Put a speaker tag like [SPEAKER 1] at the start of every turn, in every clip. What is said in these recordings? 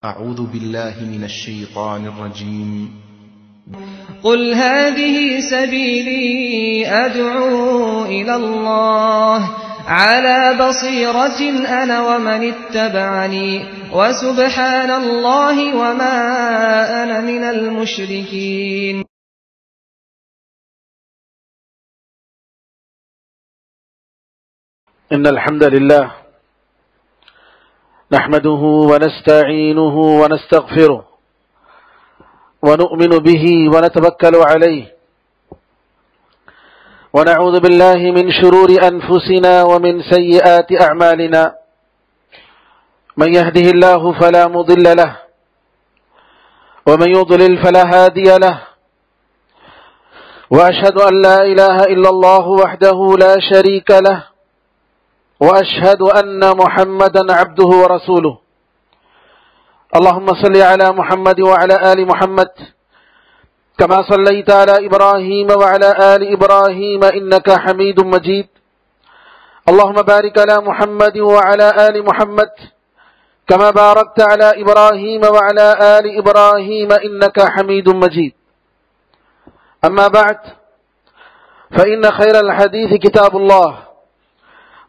[SPEAKER 1] أعوذ بالله من الشيطان الرجيم.
[SPEAKER 2] قل هذه سبيلي أدعو إلى الله على بصيرة أنا ومن اتبعني وسبحان الله وما أنا من المشركين.
[SPEAKER 3] إن الحمد لله نحمده ونستعينه ونستغفره ونؤمن به ونتوكل عليه ونعوذ بالله من شرور أنفسنا ومن سيئات أعمالنا من يهده الله فلا مضل له ومن يضلل فلا هادي له وأشهد أن لا إله إلا الله وحده لا شريك له وأشهد أن محمدا عبده ورسوله. اللهم صل على محمد وعلى آل محمد كما صليت على إبراهيم وعلى آل إبراهيم إنك حميد مجيد. اللهم بارك على محمد وعلى آل محمد كما باركت على إبراهيم وعلى آل إبراهيم إنك حميد مجيد. أما بعد فإن خير الحديث كتاب الله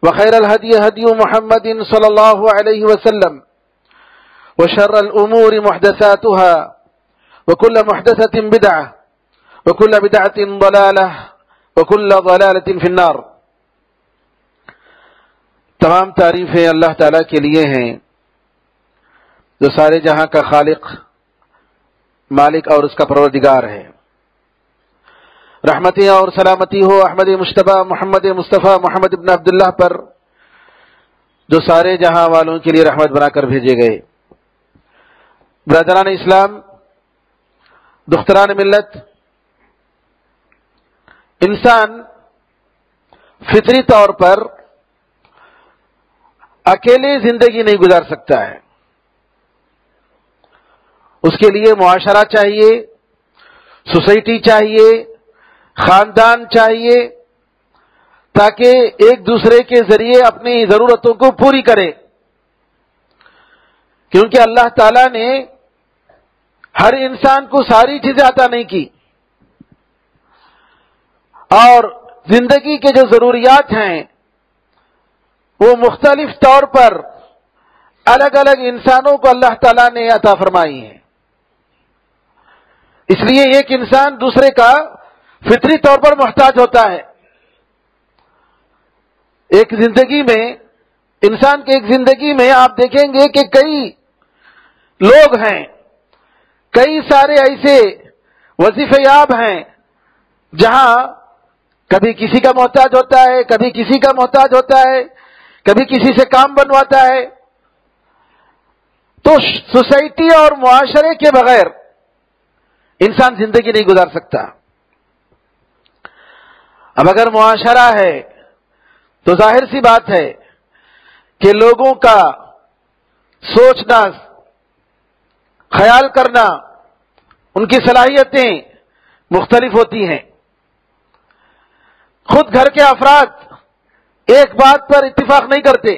[SPEAKER 3] وخير الهدي هدي محمد صلى الله عليه وسلم وشر الأمور محدثاتها وكل محدثة بدعة وكل بدعة ضلالة وكل ضلالة في النار. تمام تعریفیں اللہ تعالیٰ کے لیے ہیں جو سارے جہاں کا خالق، مالک اور اس کا پروردگار ہے. رحمتیں اور سلامتی ہو احمد مجتبیٰ محمد مصطفیٰ محمد ابن عبداللہ پر جو سارے جہاں والوں کے لیے رحمت بنا کر بھیجے گئے. برادران اسلام، دختران ملت، انسان فطری طور پر اکیلے زندگی نہیں گزار سکتا ہے. اس کے لیے معاشرہ چاہیے، سوسائٹی چاہیے، خاندان چاہیے، تاکہ ایک دوسرے کے ذریعے اپنی ضرورتوں کو پوری کرے. کیونکہ اللہ تعالیٰ نے ہر انسان کو ساری چیزیں عطا نہیں کی، اور زندگی کے جو ضروریات ہیں وہ مختلف طور پر الگ الگ انسانوں کو اللہ تعالیٰ نے عطا فرمائی ہیں. اس لیے ایک انسان دوسرے کا فطری طور پر محتاج ہوتا ہے. ایک زندگی میں، انسان کے ایک زندگی میں آپ دیکھیں گے کہ کئی لوگ ہیں، کئی سارے ایسے وظیفہ یاب ہیں جہاں کبھی کسی کا محتاج ہوتا ہے، کبھی کسی کا محتاج ہوتا ہے، کبھی کسی سے کام بنواتا ہے. تو سوسائٹی اور معاشرے کے بغیر انسان زندگی نہیں گزار سکتا. اب اگر معاشرہ ہے تو ظاہر سی بات ہے کہ لوگوں کا سوچنا، خیال کرنا، ان کی صلاحیتیں مختلف ہوتی ہیں. خود گھر کے افراد ایک بات پر اتفاق نہیں کرتے،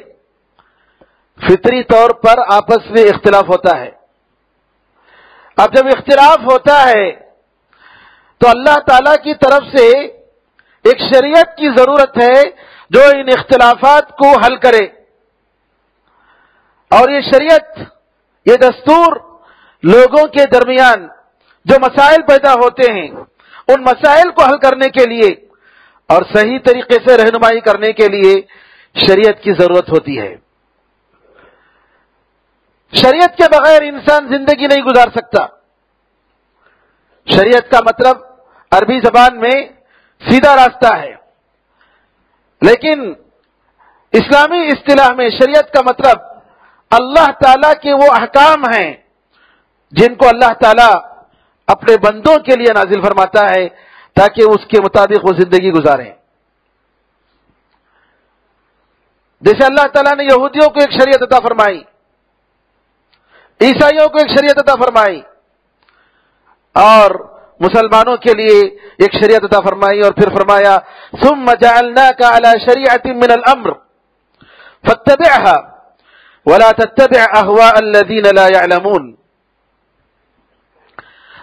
[SPEAKER 3] فطری طور پر آپس میں اختلاف ہوتا ہے. اب جب اختلاف ہوتا ہے تو اللہ تعالی کی طرف سے ایک شریعت کی ضرورت ہے جو ان اختلافات کو حل کرے. اور یہ شریعت، یہ دستور لوگوں کے درمیان جو مسائل پیدا ہوتے ہیں ان مسائل کو حل کرنے کے لیے اور صحیح طریقے سے رہنمائی کرنے کے لیے شریعت کی ضرورت ہوتی ہے. شریعت کے بغیر انسان زندگی نہیں گزار سکتا. شریعت کا مطلب عربی زبان میں سیدھا راستہ ہے، لیکن اسلامی اصطلاح میں شریعت کا مطلب اللہ تعالیٰ کے وہ احکام ہیں جن کو اللہ تعالیٰ اپنے بندوں کے لیے نازل فرماتا ہے تاکہ اس کے مطابق وہ زندگی گزاریں. جیسے اللہ تعالیٰ نے یہودیوں کو ایک شریعت عطا فرمائی، عیسائیوں کو ایک شریعت عطا فرمائی، اور مسلمانوں کے لیے ایک شریعت عطا فرمائی، اور پھر فرمایا ثم جعلناك على شریعة من الامر فاتبعها ولا تتبع اهواء الذين لا يعلمون.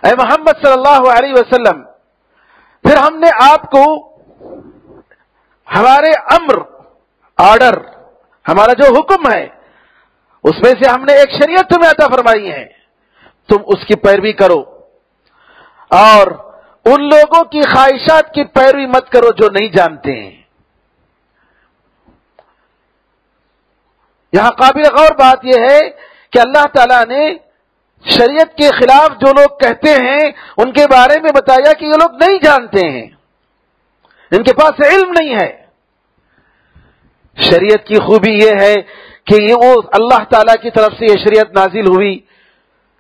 [SPEAKER 3] اے محمد صلی اللہ علیہ وسلم، پھر ہم نے آپ کو ہمارے امر، آرڈر، ہمارا جو حکم ہے اس میں سے ہم نے ایک شریعت تمہیں عطا فرمائی ہے، تم اس کی پیروی کرو اور ان لوگوں کی خواہشات کی پیروی مت کرو جو نہیں جانتے ہیں. یہاں قابل غور بات یہ ہے کہ اللہ تعالیٰ نے شریعت کے خلاف جو لوگ کہتے ہیں ان کے بارے میں بتایا کہ یہ لوگ نہیں جانتے ہیں، ان کے پاس علم نہیں ہے. شریعت کی خوبی یہ ہے کہ وہ اللہ تعالیٰ کی طرف سے یہ شریعت نازل ہوئی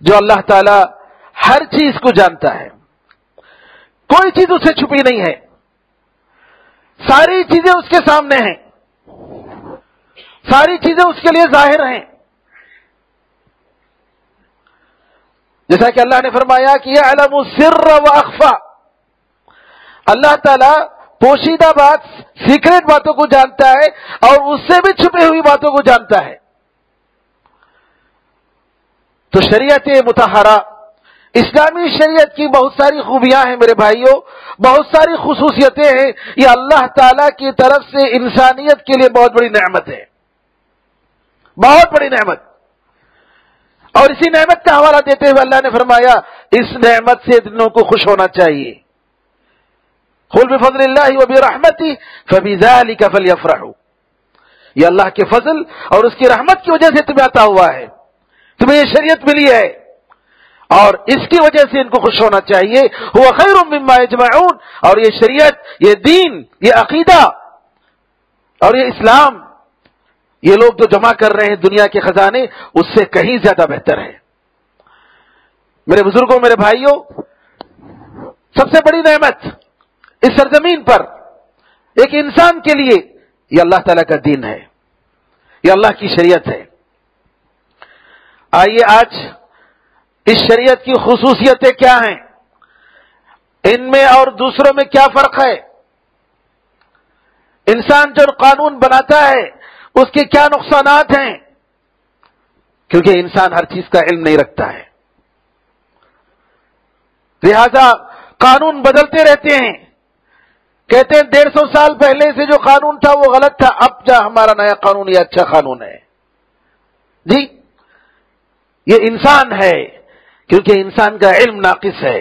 [SPEAKER 3] جو اللہ تعالیٰ ہر چیز کو جانتا ہے، کوئی چیز اسے چھپی نہیں ہے، ساری چیزیں اس کے سامنے ہیں، ساری چیزیں اس کے لیے ظاہر ہیں. جیسا کہ اللہ نے فرمایا کہ یعلم السر واخفا، اللہ تعالیٰ پوشیدہ بات، سیکریٹ باتوں کو جانتا ہے اور اس سے بھی چھپی ہوئی باتوں کو جانتا ہے. تو شریعت مطہرہ، اسلامی شریعت کی بہت ساری خوبیاں ہیں میرے بھائیوں، بہت ساری خصوصیتیں ہیں. یہ اللہ تعالیٰ کی طرف سے انسانیت کے لیے بہت بڑی نعمت ہے، بہت بڑی نعمت. اور اسی نعمت کا حوالہ دیتے ہوئے اللہ نے فرمایا اس نعمت سے دلوں کو خوش ہونا چاہیے. قل بفضل اللہ وبرحمتہ فبذلک فلیفرحوا، یہ اللہ کے فضل اور اس کی رحمت کی وجہ سے تمہیں عطا ہوا ہے، تمہیں یہ شریعت ملی ہے اور اس کی وجہ سے ان کو خوش ہونا چاہیے. هو خیر مما یجمعون، اور یہ شریعت، یہ دین، یہ عقیدہ اور یہ اسلام، یہ لوگ جو جمع کر رہے ہیں دنیا کے خزانے، اس سے کہیں زیادہ بہتر ہے. میرے بزرگوں، میرے بھائیوں، سب سے بڑی نعمت اس سرزمین پر ایک انسان کے لیے یہ اللہ تعالیٰ کا دین ہے، یہ اللہ کی شریعت ہے. آئیے آج اس شریعت کی خصوصیتیں کیا ہیں، ان میں اور دوسروں میں کیا فرق ہے، انسان جو قانون بناتا ہے اس کے کیا نقصانات ہیں، کیونکہ انسان ہر چیز کا علم نہیں رکھتا ہے، لہذا قانون بدلتے رہتے ہیں. کہتے ہیں 150 سال پہلے سے جو قانون تھا وہ غلط تھا، اب جا ہمارا نیا قانون یہ اچھا قانون ہے. جی، یہ انسان ہے، کیونکہ انسان کا علم ناقص ہے.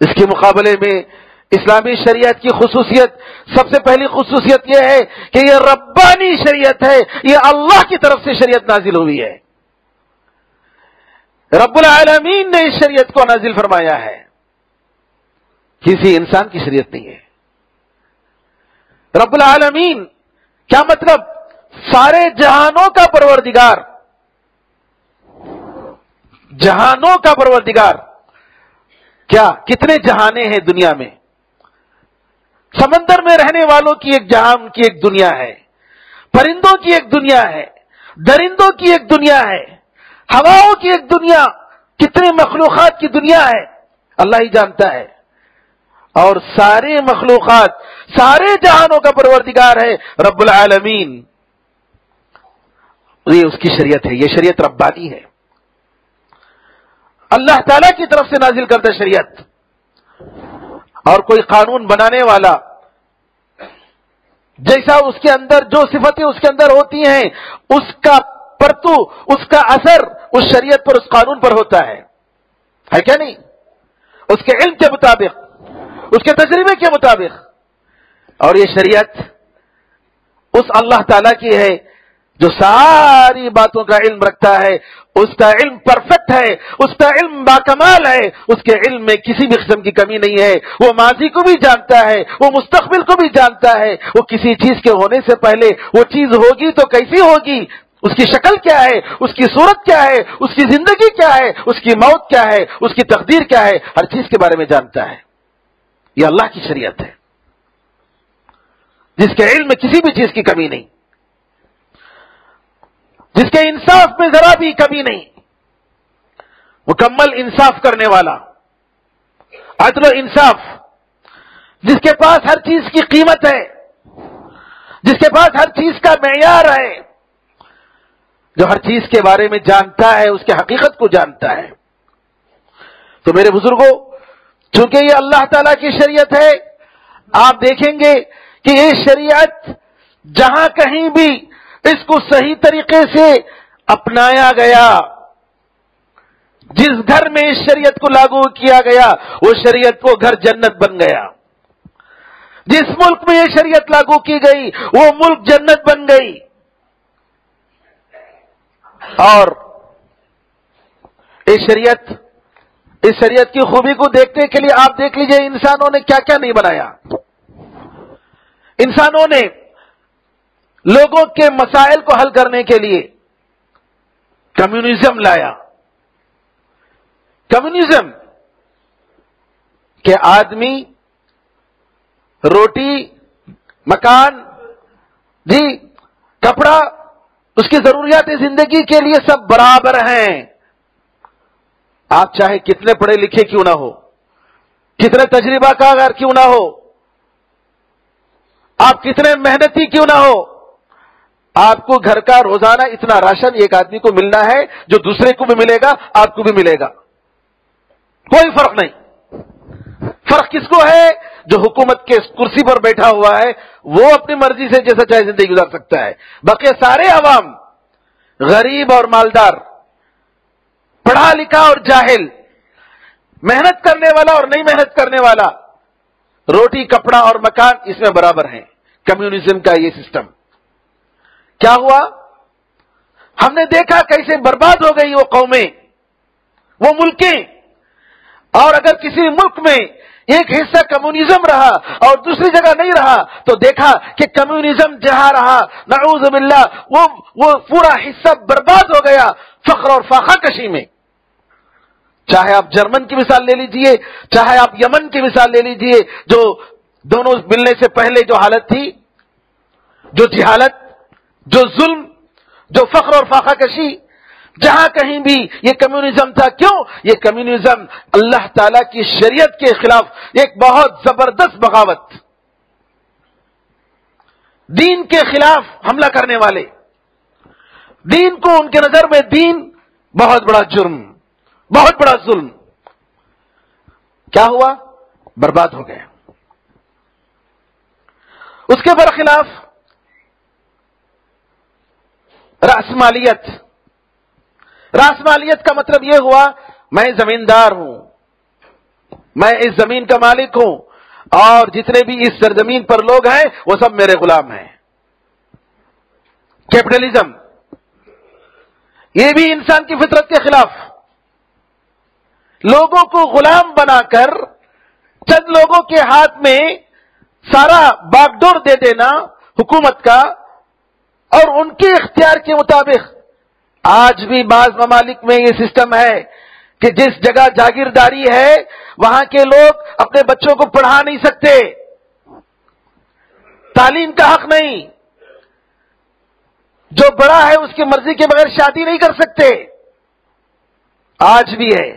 [SPEAKER 3] اس کے مقابلے میں اسلامی شریعت کی خصوصیت، سب سے پہلی خصوصیت یہ ہے کہ یہ ربانی شریعت ہے، یہ اللہ کی طرف سے شریعت نازل ہوئی ہے. رب العالمین نے اس شریعت کو نازل فرمایا ہے، کسی انسان کی شریعت نہیں ہے. رب العالمین کیا مطلب؟ سارے جہانوں کا پروردگار، جہانوں کا پروردگار. کیا کتنے جہانے ہیں دنیا میں؟ سمندر میں رہنے والوں کی ایک جہان کی ایک دنیا ہے، پرندوں کی ایک دنیا ہے، درندوں کی ایک دنیا ہے، ہواؤں کی ایک دنیا، کتنے مخلوقات کی دنیا ہے اللہ ہی جانتا ہے. اور سارے مخلوقات، سارے جہانوں کا پروردگار ہے رب العالمین. یہ اس کی شریعت ہے، یہ شریعت ربانی ہے، اللہ تعالی کی طرف سے نازل کردہ شریعت. اور کوئی قانون بنانے والا جیسا اس کے اندر جو صفتیں اس کے اندر ہوتی ہیں، اس کا پرتو، اس کا اثر اس شریعت پر، اس قانون پر ہوتا ہے کیا نہیں؟ اس کے علم کے مطابق، اس کے تجربے کے مطابق. اور یہ شریعت اس اللہ تعالیٰ کی ہے جو ساری باتوں کا علم رکھتا ہے، اس کا علم پرفیکٹ ہے، اس کا علم باکمال ہے، اس کے علم میں کسی بھی قسم کی کمی نہیں ہے. وہ ماضی کو بھی جانتا ہے، وہ مستقبل کو بھی جانتا ہے، وہ کسی چیز کے ہونے سے پہلے وہ چیز ہوگی تو کیسی ہوگی، اس کی شکل کیا ہے، اس کی صورت کیا ہے، اس کی زندگی کیا ہے، اس کی موت کیا ہے، اس کی تقدیر کیا ہے، ہر چیز کے بارے میں جانتا ہے. یہ اللہ کی شریعت ہے جس کے علم میں کسی بھی چیز کی کمی نہیں، جس کے انصاف میں ذرا بھی کمی نہیں، مکمل انصاف کرنے والا، عدل و انصاف، جس کے پاس ہر چیز کی قیمت ہے، جس کے پاس ہر چیز کا معیار ہے، جو ہر چیز کے بارے میں جانتا ہے، اس کی حقیقت کو جانتا ہے۔ تو میرے بزرگوں، چونکہ یہ اللہ تعالیٰ کی شریعت ہے، آپ دیکھیں گے کہ یہ شریعت جہاں کہیں بھی اس کو صحیح طریقے سے اپنایا گیا، جس گھر میں اس شریعت کو لاگو کیا گیا وہ شریعت وہ گھر جنت بن گیا، جس ملک میں یہ شریعت لاگو کی گئی وہ ملک جنت بن گئی۔ اور اس شریعت کی خوبی کو دیکھنے کے لیے آپ دیکھ لیجئے انسانوں نے کیا کیا نہیں بنایا۔ انسانوں نے لوگوں کے مسائل کو حل کرنے کے لیے کمیونزم لایا۔ کمیونزم کہ آدمی روٹی، مکان، جی کپڑا، اس کی ضروریات زندگی کے لیے سب برابر ہیں۔ آپ چاہے کتنے پڑھے لکھے کیوں نہ ہو، کتنے تجربہ کار کیوں نہ ہو، آپ کتنے محنتی کیوں نہ ہو، آپ کو گھر کا روزانہ اتنا راشن ایک آدمی کو ملنا ہے جو دوسرے کو بھی ملے گا، آپ کو بھی ملے گا، کوئی فرق نہیں۔ فرق کس کو ہے؟ جو حکومت کے کرسی پر بیٹھا ہوا ہے وہ اپنی مرضی سے جیسا چاہے زندگی گزار سکتا ہے، باقی سارے عوام، غریب اور مالدار، پڑھا لکھا اور جاہل، محنت کرنے والا اور نہیں محنت کرنے والا، روٹی، کپڑا اور مکان اس میں برابر ہیں۔ کمیونزم کا یہ سسٹم کیا ہوا؟ ہم نے دیکھا کیسے برباد ہو گئی وہ قومیں، وہ ملکیں۔ اور اگر کسی ملک میں ایک حصہ کمیونزم رہا اور دوسری جگہ نہیں رہا تو دیکھا کہ کمیونزم جہاں رہا، نعوذ باللہ، وہ پورا حصہ برباد ہو گیا فقر اور فاقہ کشی میں۔ چاہے آپ جرمن کی مثال لے لیجئے، چاہے آپ یمن کی مثال لے لیجئے، جو دونوں ملنے سے پہلے جو حالت تھی، جو جہالت، جو ظلم، جو فقر اور فاقہ کشی، جہاں کہیں بھی یہ کمیونزم تھا۔ کیوں؟ یہ کمیونزم اللہ تعالی کی شریعت کے خلاف ایک بہت زبردست بغاوت، دین کے خلاف حملہ کرنے والے، دین کو ان کے نظر میں دین بہت بڑا جرم، بہت بڑا ظلم۔ کیا ہوا؟ برباد ہو گئے۔ اس کے برخلاف راسمالیت۔ راسمالیت کا مطلب یہ ہوا میں زمیندار ہوں، میں اس زمین کا مالک ہوں اور جتنے بھی اس سرزمین پر لوگ ہیں وہ سب میرے غلام ہیں۔ کیپٹلزم، یہ بھی انسان کی فطرت کے خلاف، لوگوں کو غلام بنا کر چند لوگوں کے ہاتھ میں سارا باغ ڈور دے دینا حکومت کا، اور ان کے اختیار کے مطابق آج بھی بعض ممالک میں یہ سسٹم ہے کہ جس جگہ جاگیرداری ہے وہاں کے لوگ اپنے بچوں کو پڑھا نہیں سکتے، تعلیم کا حق نہیں، جو بڑا ہے اس کی مرضی کے بغیر شادی نہیں کر سکتے، آج بھی ہے۔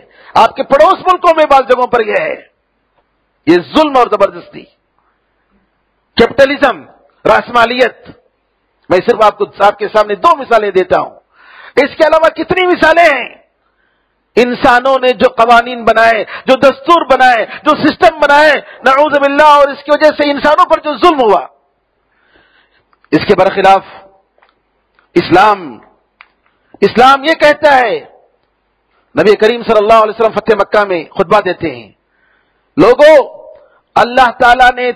[SPEAKER 3] آپ کے پڑوس ملکوں میں بعض جگہوں پر یہ ہے، یہ ظلم اور زبردستی، کیپٹلزم، راسمالیت۔ میں صرف آپ کے سامنے دو مثالیں دیتا ہوں، اس کے علاوہ کتنی مثالیں ہیں۔ انسانوں نے جو قوانین بنائے، جو دستور بنائے، جو سسٹم بنائے، نعوذ باللہ، اور اس کی وجہ سے انسانوں پر جو ظلم ہوا۔ اس کے برخلاف اسلام یہ کہتا ہے، نبی کریم صلی اللہ علیہ وسلم فتح مکہ میں خطبہ دیتے ہیں، لوگوں، اللہ تعالیٰ نے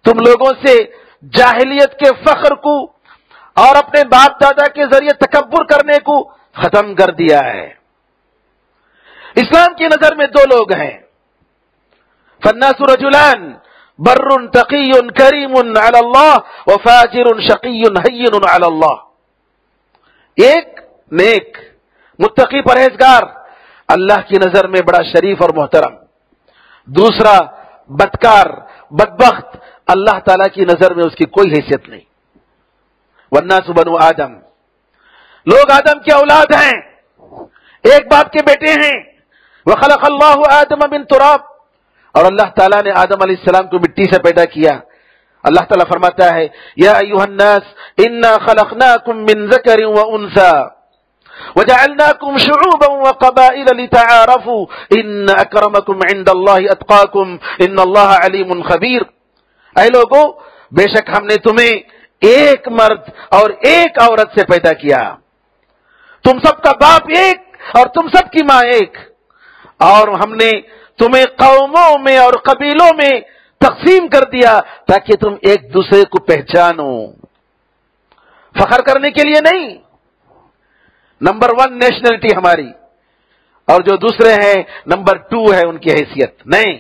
[SPEAKER 3] تم لوگوں سے جاہلیت کے فخر کو اور اپنے باپ دادا کے ذریعے تکبر کرنے کو ختم کر دیا ہے۔ اسلام کی نظر میں دو لوگ ہیں، فالناس رجلان، بر تقی کریم علی اللہ وفاجر شقی ہین علی اللہ۔ ایک نیک، متقی، پرہیزگار، اللہ کی نظر میں بڑا شریف اور محترم، دوسرا بدکار، بدبخت، اللہ تعالیٰ کی نظر میں اس کی کوئی حیثیت نہیں۔ والناس بنو آدم، لوگ آدم کی اولاد ہیں، ایک باپ کے بیٹے ہیں۔ وخلق اللہ آدم من تراب، اور اللہ تعالیٰ نے آدم علیہ السلام کو مٹی سے پیدا کیا۔ اللہ تعالیٰ فرماتا ہے، یا ایھا الناس انا خلقناکم من ذکر وانثی، وَجَعَلْنَاكُمْ شُعُوبًا وَقَبَائِلَ لِتَعَارَفُوا إِنَّ أَكْرَمَكُمْ عِندَ اللَّهِ أَتْقَاكُمْ إِنَّ اللَّهَ عَلِيمٌ خَبِيرٌ۔ اے لوگو، بے شک ہم نے تمہیں ایک مرد اور ایک عورت سے پیدا کیا، تم سب کا باپ ایک اور تم سب کی ماں ایک، اور ہم نے تمہیں قوموں میں اور قبیلوں میں تقسیم کر دیا تاکہ تم ایک دوسرے کو پہچانو، فخر کرنے کے لیے نہیں، نمبر 1 نیشنلٹی ہماری، اور جو دوسرے ہیں نمبر 2 ہے ان کی حیثیت، نہیں،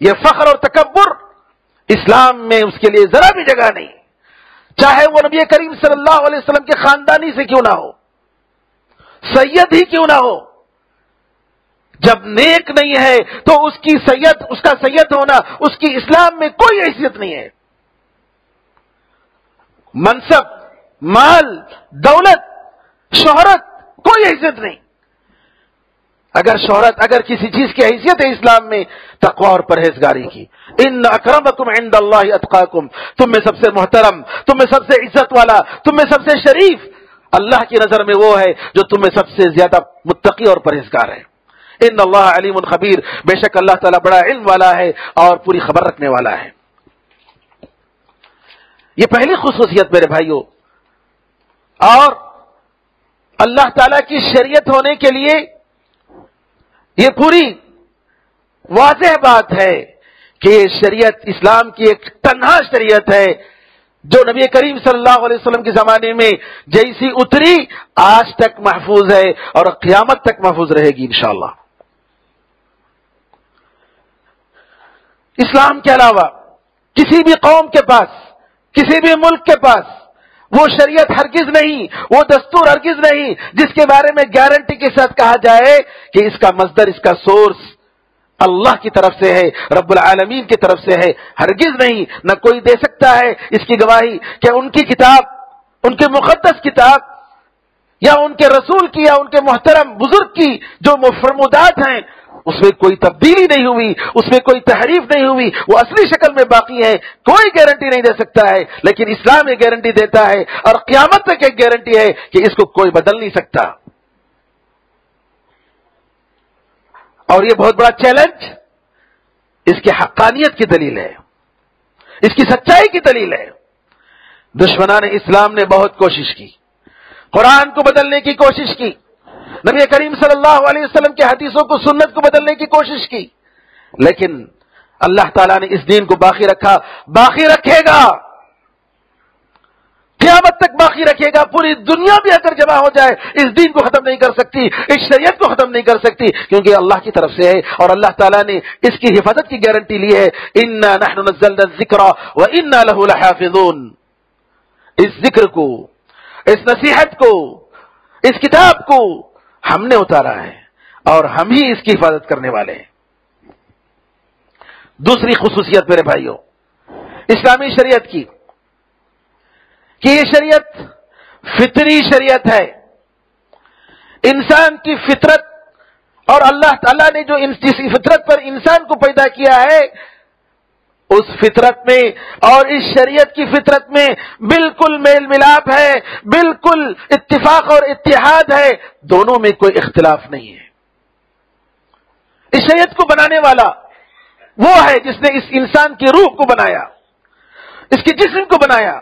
[SPEAKER 3] یہ فخر اور تکبر اسلام میں اس کے لیے ذرا بھی جگہ نہیں، چاہے وہ نبی کریم صلی اللہ علیہ وسلم کے خاندانی سے کیوں نہ ہو، سید ہی کیوں نہ ہو، جب نیک نہیں ہے تو اس کا سید ہونا اس کی اسلام میں کوئی حیثیت نہیں ہے۔ منصب، مال، دولت، شہرت، کوئی حیثیت نہیں۔ اگر کسی چیز کی حیثیت ہے اسلام میں، تقوی اور پرہیزگاری کی۔ ان اکرمکم عند اللہ اتقاکم، تم میں سب سے محترم، تم میں سب سے عزت والا، تم میں سب سے شریف اللہ کی نظر میں وہ ہے جو تم میں سب سے زیادہ متقی اور پرہیزگار ہے۔ ان اللہ علیم خبیر، بے شک اللہ تعالیٰ بڑا علم والا ہے اور پوری خبر رکھنے والا ہے۔ یہ پہلی خصوصیت میرے بھائیوں، اور اللہ تعالیٰ کی شریعت ہونے کے لیے یہ پوری واضح بات ہے کہ یہ شریعت اسلام کی ایک تنہا شریعت ہے جو نبی کریم صلی اللہ علیہ وسلم کے زمانے میں جیسی اتری آج تک محفوظ ہے اور قیامت تک محفوظ رہے گی انشاءاللہ۔ اسلام کے علاوہ کسی بھی قوم کے پاس، کسی بھی ملک کے پاس وہ شریعت ہرگز نہیں، وہ دستور ہرگز نہیں جس کے بارے میں گارنٹی کے ساتھ کہا جائے کہ اس کا مصدر، اس کا سورس اللہ کی طرف سے ہے، رب العالمین کی طرف سے ہے، ہرگز نہیں، نہ کوئی دے سکتا ہے اس کی گواہی کہ ان کی کتاب، ان کے مقدس کتاب یا ان کے رسول کی یا ان کے محترم بزرگ کی جو فرمودات ہیں اس میں کوئی تبدیلی نہیں ہوئی، اس میں کوئی تحریف نہیں ہوئی، وہ اصلی شکل میں باقی ہے، کوئی گارنٹی نہیں دے سکتا ہے، لیکن اسلام یہ گارنٹی دیتا ہے اور قیامت تک ایک گارنٹی ہے کہ اس کو کوئی بدل نہیں سکتا۔ اور یہ بہت بڑا چیلنج اس کی حقانیت کی دلیل ہے، اس کی سچائی کی دلیل ہے۔ دشمنان اسلام نے بہت کوشش کی، قرآن کو بدلنے کی کوشش کی، نبی کریم صلی اللہ علیہ وسلم کے حدیثوں کو، سنت کو بدلنے کی کوشش کی، لیکن اللہ تعالیٰ نے اس دین کو باقی رکھا، باقی رکھے گا، قیامت تک باقی رکھے گا۔ پوری دنیا بھی اگر جمع ہو جائے اس دین کو ختم نہیں کر سکتی، اس شریعت کو ختم نہیں کر سکتی، کیونکہ اللہ کی طرف سے ہے اور اللہ تعالیٰ نے اس کی حفاظت کی گارنٹی لی ہے۔ انا نحن نزلنا الذکر وانا له لحافظون، اس ذکر کو، اس نصیحت کو، اس کتاب کو ہم نے اتارا ہے اور ہم ہی اس کی حفاظت کرنے والے ہیں۔ دوسری خصوصیت میرے بھائیوں اسلامی شریعت کی کہ یہ شریعت فطری شریعت ہے، انسان کی فطرت، اور اللہ تعالیٰ نے جو جس فطرت پر انسان کو پیدا کیا ہے اس فطرت میں اور اس شریعت کی فطرت میں بالکل میل ملاپ ہے، بالکل اتفاق اور اتحاد ہے، دونوں میں کوئی اختلاف نہیں ہے۔ اس شریعت کو بنانے والا وہ ہے جس نے اس انسان کی روح کو بنایا، اس کے جسم کو بنایا،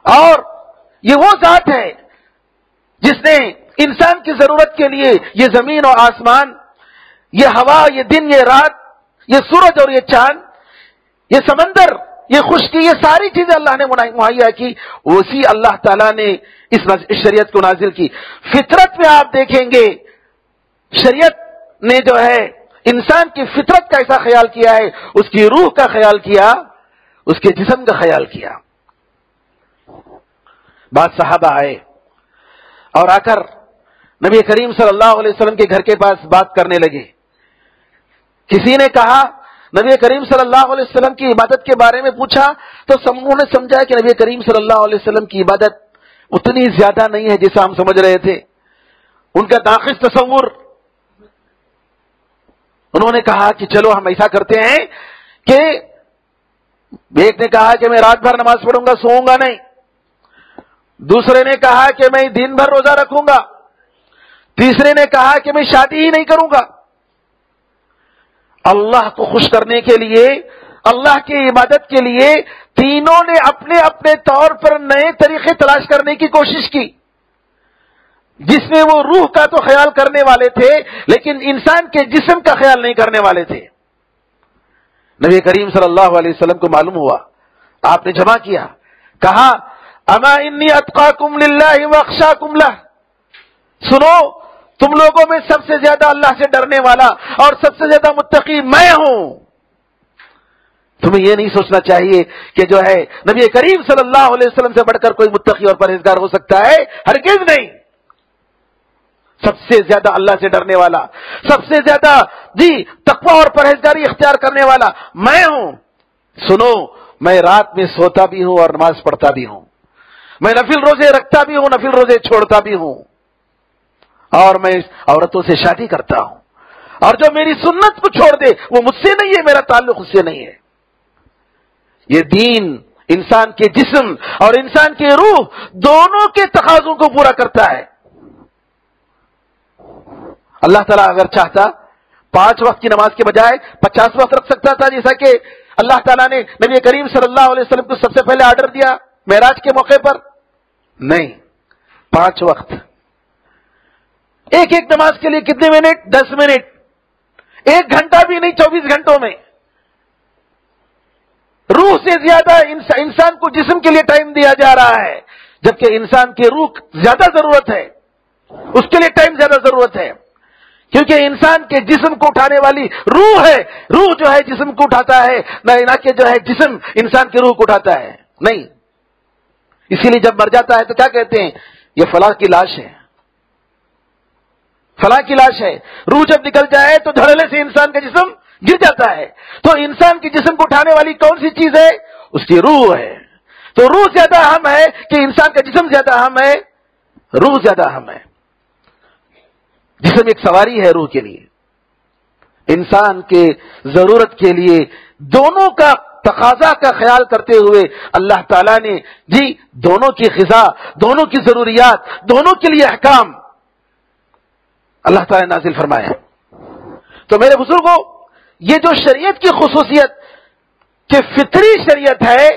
[SPEAKER 3] اور یہ وہ ذات ہے جس نے انسان کی ضرورت کے لیے یہ زمین اور آسمان، یہ ہوا، یہ دن، یہ رات، یہ سورج اور یہ چاند، یہ سمندر، یہ خشکی، یہ ساری چیزیں اللہ نے مہیا کی، اسی اللہ تعالیٰ نے اس شریعت کو نازل کی۔ فطرت میں آپ دیکھیں گے شریعت نے جو ہے انسان کی فطرت کا ایسا خیال کیا ہے، اس کی روح کا خیال کیا، اس کے جسم کا خیال کیا۔ بعض صحابہ آئے اور آ کر نبی کریم صلی اللہ علیہ وسلم کے گھر کے پاس بات کرنے لگے۔ کسی نے کہا، نبی کریم صلی اللہ علیہ وسلم کی عبادت کے بارے میں پوچھا تو انہوں نے سمجھا کہ نبی کریم صلی اللہ علیہ وسلم کی عبادت اتنی زیادہ نہیں ہے جیسا ہم سمجھ رہے تھے، ان کا ناقص تصور۔ انہوں نے کہا کہ چلو ہم ایسا کرتے ہیں کہ ایک نے کہا کہ میں رات بھر نماز پڑھوں گا، سوؤں گا نہیں، دوسرے نے کہا کہ میں دن بھر روزہ رکھوں گا، تیسرے نے کہا کہ میں شادی ہی نہیں کروں گا۔ اللہ کو خوش کرنے کے لیے، اللہ کی عبادت کے لیے تینوں نے اپنے اپنے طور پر نئے طریقے تلاش کرنے کی کوشش کی، جس میں وہ روح کا تو خیال کرنے والے تھے لیکن انسان کے جسم کا خیال نہیں کرنے والے تھے۔ نبی کریم صلی اللہ علیہ وسلم کو معلوم ہوا، آپ نے جمع کیا، کہا اما انی اتقاکم للہ واخشاکم لہ، سنو تم لوگوں میں سب سے زیادہ اللہ سے ڈرنے والا اور سب سے زیادہ متقی میں ہوں۔ تمہیں یہ نہیں سوچنا چاہیے کہ جو ہے نبی کریم صلی اللہ علیہ وسلم سے بڑھ کر کوئی متقی اور پرہیزگار ہو سکتا ہے، ہرگز نہیں۔ سب سے زیادہ اللہ سے ڈرنے والا، سب سے زیادہ تقوی اور پرہیزگاری اختیار کرنے والا میں ہوں۔ سنو، میں رات میں سوتا بھی ہوں اور نماز پڑھتا بھی ہوں، میں نفل روزے رکھتا بھی ہوں، نفل روزے چھوڑتا بھی ہوں، اور میں عورتوں سے شادی کرتا ہوں، اور جو میری سنت کو چھوڑ دے وہ مجھ سے نہیں ہے، میرا تعلق اس سے نہیں ہے۔ یہ دین انسان کے جسم اور انسان کی روح دونوں کے تقاضوں کو پورا کرتا ہے۔ اللہ تعالیٰ اگر چاہتا 5 وقت کی نماز کے بجائے 50 وقت رکھ سکتا تھا، جیسا کہ اللہ تعالیٰ نے نبی کریم صلی اللہ علیہ وسلم کو سب سے پہلے آرڈر دیا معراج کے موقع پر۔ نہیں، 5 وقت، ایک ایک نماز کے لیے کتنے منٹ؟ 10 منٹ، 1 گھنٹہ بھی نہیں 24 گھنٹوں میں۔ روح سے زیادہ انسان کو جسم کے لیے ٹائم دیا جا رہا ہے، جبکہ انسان کی روح زیادہ ضرورت ہے، اس کے لیے ٹائم زیادہ ضرورت ہے، کیونکہ انسان کے جسم کو اٹھانے والی روح ہے۔ روح جو ہے جسم کو اٹھاتا ہے، نہ کہ جو ہے جسم انسان کی روح کو اٹھاتا ہے، نہیں۔ اسی لیے جب مر جاتا ہے تو کیا کہتے ہیں؟ یہ فلاں کی لاش ہے، فلاں کی لاش ہے۔ روح جب نکل جائے تو دھڑلے سے انسان کا جسم گر جاتا ہے۔ تو انسان کے جسم کو اٹھانے والی کون سی چیز ہے؟ اس کی روح ہے۔ تو روح زیادہ اہم ہے کہ انسان کا جسم زیادہ اہم ہے؟ روح زیادہ اہم ہے۔ جسم ایک سواری ہے روح کے لیے، انسان کے ضرورت کے لیے دونوں کا تقاضا کا خیال کرتے ہوئے اللہ تعالیٰ نے دونوں کی غذا، دونوں کی ضروریات، دونوں کے لیے احکام اللہ تعالیٰ نے نازل فرمایا۔ تو میرے بزرگوں، یہ جو شریعت کی خصوصیت کہ فطری شریعت ہے،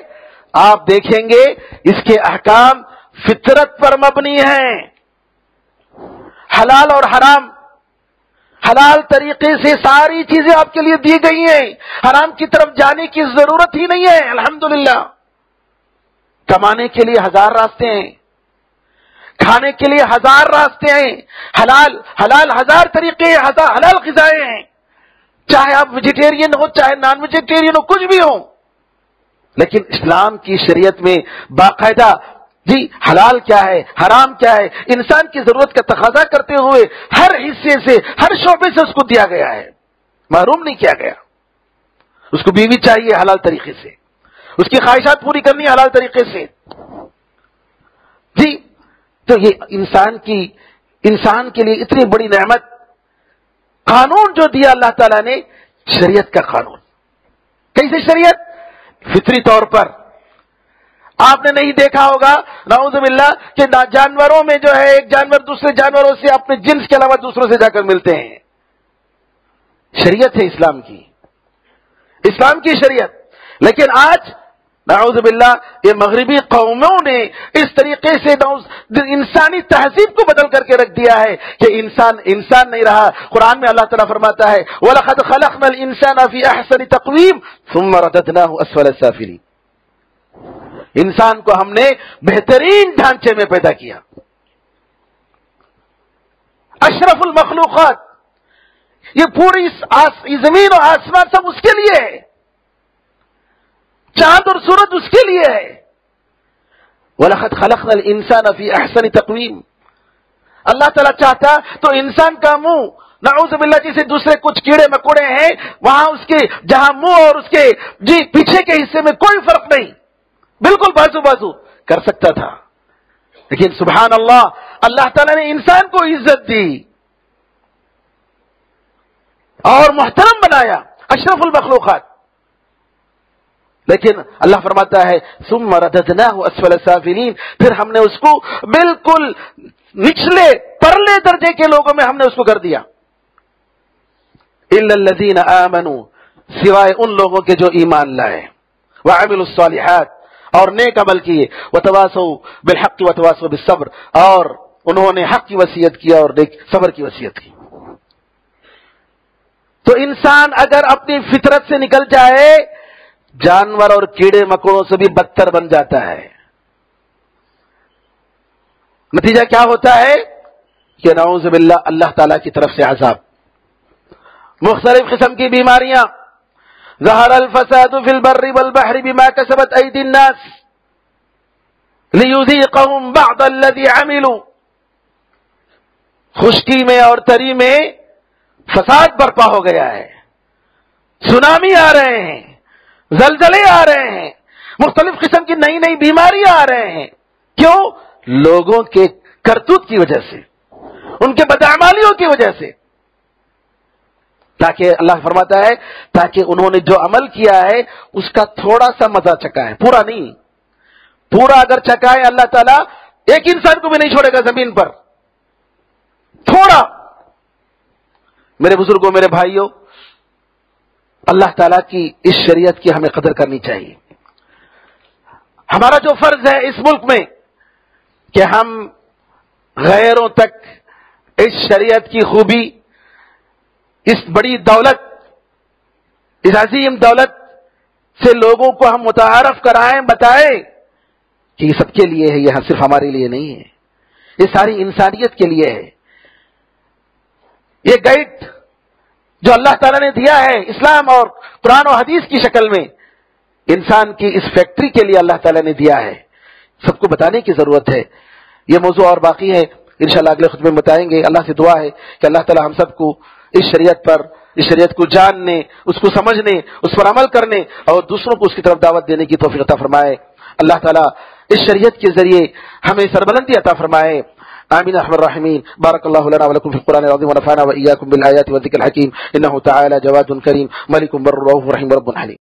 [SPEAKER 3] آپ دیکھیں گے اس کے احکام فطرت پر مبنی ہیں۔ حلال اور حرام، حلال طریقے سے ساری چیزیں آپ کے لیے دی گئی ہیں، حرام کی طرف جانے کی ضرورت ہی نہیں ہے۔ الحمدللہ، کمانے کے لیے 1000 راستے ہیں، کھانے کے لیے 1000 راستے ہیں، حلال 1000 طریقے، حلال غذائیں ہیں، چاہے آپ ویجیٹیرین ہو چاہے نان ویجیٹیرین ہو، کچھ بھی ہو، لیکن اسلام کی شریعت میں باقاعدہ حلال کیا ہے، حرام کیا ہے، انسان کی ضرورت کا تقاضا کرتے ہوئے ہر حصے سے، ہر شعبے سے اس کو دیا گیا ہے، محروم نہیں کیا گیا۔ اس کو بیوی چاہیے حلال طریقے سے، اس کی خواہشات پوری کرنی ہے حلال طریقے سے۔ تو یہ انسان کے لیے اتنی بڑی نعمت، قانون جو دیا اللہ تعالیٰ نے، شریعت کا قانون۔ کیسے شریعت؟ فطری طور پر آپ نے نہیں دیکھا ہوگا نعوذ باللہ کہ جانوروں میں جو ہے ایک جانور دوسرے جانوروں سے اپنے جنس کے علاوہ دوسروں سے جا کر ملتے ہیں۔ شریعت ہے اسلام کی شریعت، لیکن آج نعوذ باللہ یہ مغربی قوموں نے اس طریقے سے انسانی تہذیب کو بدل کر کے رکھ دیا ہے کہ انسان نہیں رہا۔ قرآن میں اللہ تعالیٰ فرماتا ہے وَلَقَدْ خَلَقْنَا الْإِنسَانَ فِي أَحْسَنِ تَقْوِيمٍ ثُمَّ رَدَدْنَاهُ أَسْفَلَ السَّافِلِينَ۔ انسان کو ہم نے بہترین ڈھانچے میں پیدا کیا، اشرف المخلوقات، یہ پوری زمین اور آسمان سب اس کے لیے ہے، چاند اور سورج اس کے لیے ہے۔ وَلَقَدْ خَلَقْنَا الْإِنسَانَ فِي أَحْسَنِ تَقْوِيمٍ۔ اللہ تعالیٰ چاہتا تو انسان کا منہ نعوذ باللہ جیسے دوسرے کچھ کیڑے مکوڑے ہیں وہاں اس کے جہاں منہ اور اس کے پیچھے کے حصے میں کوئی فرق نہیں، بالکل بازو کر سکتا تھا، لیکن سبحان اللہ، اللہ تعالیٰ نے انسان کو عزت دی اور محترم بنایا، اشرف المخلوقات۔ لیکن اللہ فرماتا ہے ثم رددناه اسفل سافلین، پھر ہم نے اس کو بالکل نچلے پرلے درجے کے لوگوں میں ہم نے اس کو کر دیا. الا الذين آمنوا، سوائے ان لوگوں کے جو ایمان لائے، وعملوا الصالحات، اور نیک عمل کیے، وتواصوا بالحق وتواصوا بالصبر، اور انہوں نے حق کی وصیت کیا اور صبر کی وصیت کی. تو انسان اگر اپنی فطرت سے نکل جائے جانور اور کیڑے مکوڑوں سے بھی بدتر بن جاتا ہے. نتیجہ کیا ہوتا ہے کہ نعوذ باللہ اللہ تعالی کی طرف سے عذاب، مختلف قسم کی بیماریاں. ظہر الفساد فی البر والبحر بما کسبت ایدی الناس لیذیقہم بعض الذی عملوا. خشکی میں اور تری میں فساد برپا ہو گیا ہے، سونامی آ رہے ہیں، زلزلے آ رہے ہیں، مختلف قسم کی نئی نئی بیماریاں آ رہے ہیں. کیوں؟ لوگوں کے کرتوت کی وجہ سے، ان کے بدعمالیوں کی وجہ سے. تاکہ اللہ فرماتا ہے تاکہ انہوں نے جو عمل کیا ہے اس کا تھوڑا سا مزہ چکھائیں، پورا نہیں. پورا اگر چکھائے اللہ تعالیٰ ایک انسان کو بھی نہیں چھوڑے گا زمین پر، تھوڑا. میرے بزرگوں، میرے بھائیوں، اللہ تعالیٰ کی اس شریعت کی ہمیں قدر کرنی چاہیے. ہمارا جو فرض ہے اس ملک میں کہ ہم غیروں تک اس شریعت کی خوبی، اس بڑی دولت، اس عظیم دولت سے لوگوں کو ہم متعارف کرائیں، بتائیں کہ یہ سب کے لیے ہے، یہ صرف ہمارے لیے نہیں ہے، یہ ساری انسانیت کے لیے ہے. یہ گائیڈ جو اللہ تعالیٰ نے دیا ہے اسلام اور قرآن و حدیث کی شکل میں، انسان کی اس فیکٹری کے لیے اللہ تعالیٰ نے دیا ہے. سب کو بتانے کی ضرورت ہے. یہ موضوع اور باقی ہے، انشاءاللہ اگلے خطبے میں بتائیں گے. اللہ سے دعا ہے کہ اللہ تعالیٰ ہم سب کو اس شریعت پر، اس شریعت کو جاننے، اس کو سمجھنے، اس پر عمل کرنے اور دوسروں کو اس کی طرف دعوت دینے کی توفیق عطا فرمائے. اللہ تعالیٰ اس شریعت کے ذریعے ہمیں سربلندی عطا فرمائے. آمین ارحم الراحمین. بارک اللہ لنا ولکم فی القرآن العظیم ونفعنا وإیاکم بالآیات والذکر الحکیم. انہ تعالی جواد کریم ملک بر رؤوف رحیم رب حلیم.